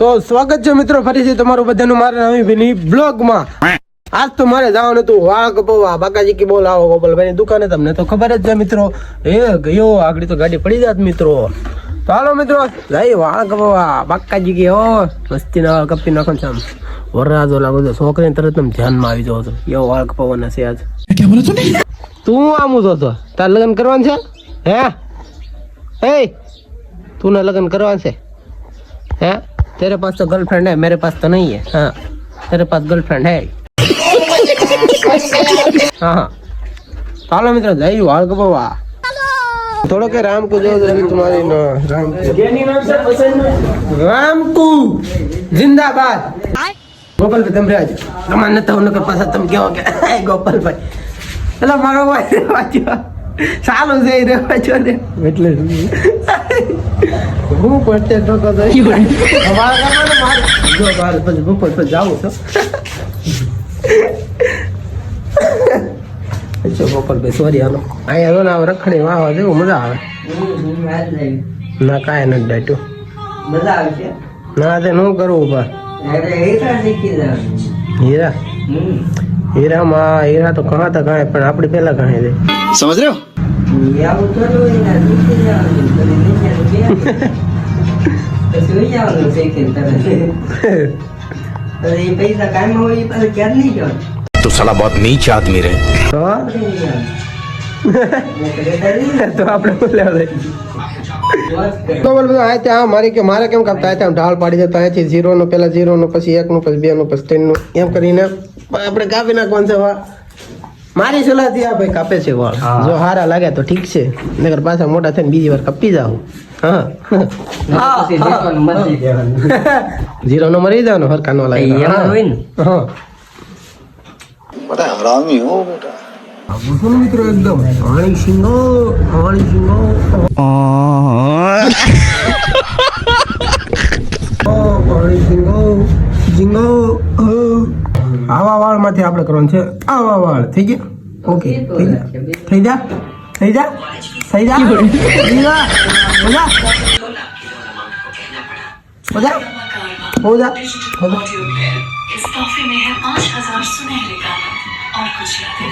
તો સ્વાગત છે મિત્રો ફરીથી તમારું બધાનું મારા નવી બ્લોગમાં. આજ તો મારે જવાનું હતું વાળ કપાવવા બાકાજી કી બોલાવો ગોપાલભાઈની દુકાને. તમને તો ખબર જ છે મિત્રો, એ ગયો આગળ તો ગાડી પડી જાત મિત્રો. તો હાલો મિત્રો જઈ વાળ કપાવવા બાકાજી કી. હો મસ્તી ના વાળ કપી નાખો છે. આમ વરરાજો લાગો તો છોકરીને તરત ધ્યાનમાં આવી જાવ તો એવો વાળ કપાવવાના છે આજ. તું આમ તો તાર લગ્ન કરવાનું છે હે? तूने लगन करवा से हैं? तेरे पास तो गर्लफ्रेंड है, मेरे पास तो नहीं है. हाँ तेरे पास गर्लफ्रेंड है. हाँ चलो मित्र जय वाल कपावा थोड़ा के राम को जो तुम्हारी राम को जिंदाबाद. गोपाल भाई तुम राज તમારે નતા હું નકર પાછા તમે કેવો કે ગોપાલ ભાઈ એટલે મારો ભાઈ વાંચ્યો ચાલુ જઈ રહ્યો છો ને એટલે હું પડતે ઠોકો તો અમારા ગામમાં મારે જો બાર પછી બપોર પછી જાવું છો. અચ્છા ગોપાલ ભાઈ સોરી હાલો અહીંયા ને રખડી વાવા જેવું મજા આવે ના કાંઈ નથી ડાટ્યું મજા આવે છે ના તે શું કરવું બા હીરા हीरा माँ हीरा तो कहाँ तक है पर अपनी पहला कहाँ है समझ रहे हो तो साला बहुत नीच आदमी रहे तो आपने बोले તો બોલ આ ત્યાં મારી કે મારે કેમ કાપતા ત્યાં ઢાળ પાડી દેતા અહીંથી 0 નો પહેલા 0 નો પછી 1 નો પછી 2 નો પછી 3 નો એમ કરીને આપણે કાપી નાખવાનું છે વાળ. મારી સલાહથી આ ભાઈ કાપે છે વાળ. જો હારા લાગે તો ઠીક છે, નકર પાછા મોટા થઈને બીજી વાર કાપી જાવ. હા 0 નો મરી જવાનો હરકા નો લાગે. હા बड़ा हरामी हो बेटा. બોલો મિત્રો એકદમ હાણી સિંગો જીંગો આવા વાળ માંથી આપણે કરવાનું છે. આવા વાળ થઈ ગયા. ઓકે થઈ જા इस कॉफी में है 5000 सुनहरे गाना और कुछ यादें.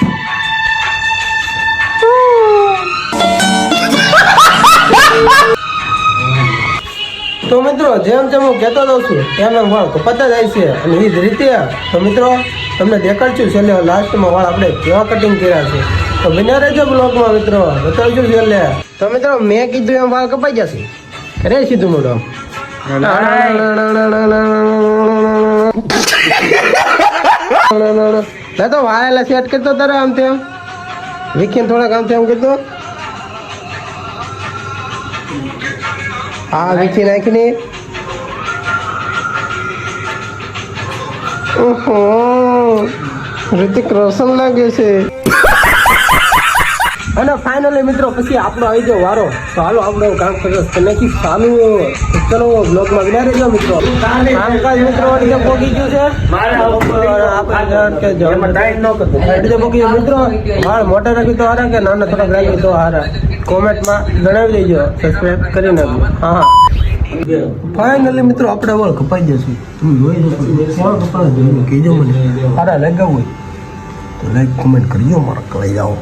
તો મિત્રો જેમ જેમ હું કહેતો જાઉં છું એમ એમ વાળ કપાતા જાય છે. અને એ જ રીતે તો મિત્રો તમને દેખાડશું છેલ્લે લાસ્ટમાં વાળ આપણે કેવા કટિંગ કર્યા છે. તો બન્યા રહેજો બ્લોગમાં મિત્રો, બતાવજો છેલ્લે. તો મિત્રો મેં કીધું એમ વાળ કપાઈ જશે. અરે સીધું મોઢું તો વાળેલા સેટ કરતો તારે આમ તેમ વિખીને થોડાક આમ તેમ કરતો. હા વિખી નાખીને ઋતિક રોશન લાગે છે. અને ફાઇનલી મિત્રો પછી આપણો આવી ગયો વારો. તો હાલો આપણો કામ કર્યો નાખી ચાલુ. ચલો બ્લોગમાં વિના રહેજો મિત્રો. કામકાજ મિત્રો પોગી ગયું છે મિત્રો. વાળ મોટા રાખી તો હારા કે નાના થોડાક રાખી તો હારા કોમેન્ટમાં જણાવી દેજો, સબસ્ક્રાઈબ કરી નાખજો. હા ફાઇનલી મિત્રો આપણે વાળ કપાઈ જશું. તમે જોઈ જશો કહેજો મને હારા લગાવું હોય તો લાઈક કોમેન્ટ કરજો, મારા કલાઈ જાઓ.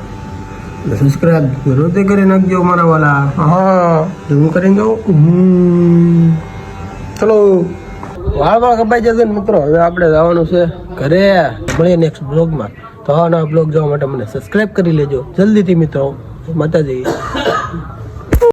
સબસ્ક્રાઈબ રોતે કરી નાખજો મારા વાલા. હા હું કરીને જાઉં. ચલો વાળ કપાઈ જશે ને મિત્રો. હવે આપણે જવાનું છે ઘરે. મળીએ નેક્સ્ટ બ્લોગમાં. તો આવા નવા બ્લોગ જોવા માટે મને સબસ્ક્રાઈબ કરી લેજો જલ્દીથી મિત્રો. માતાજી.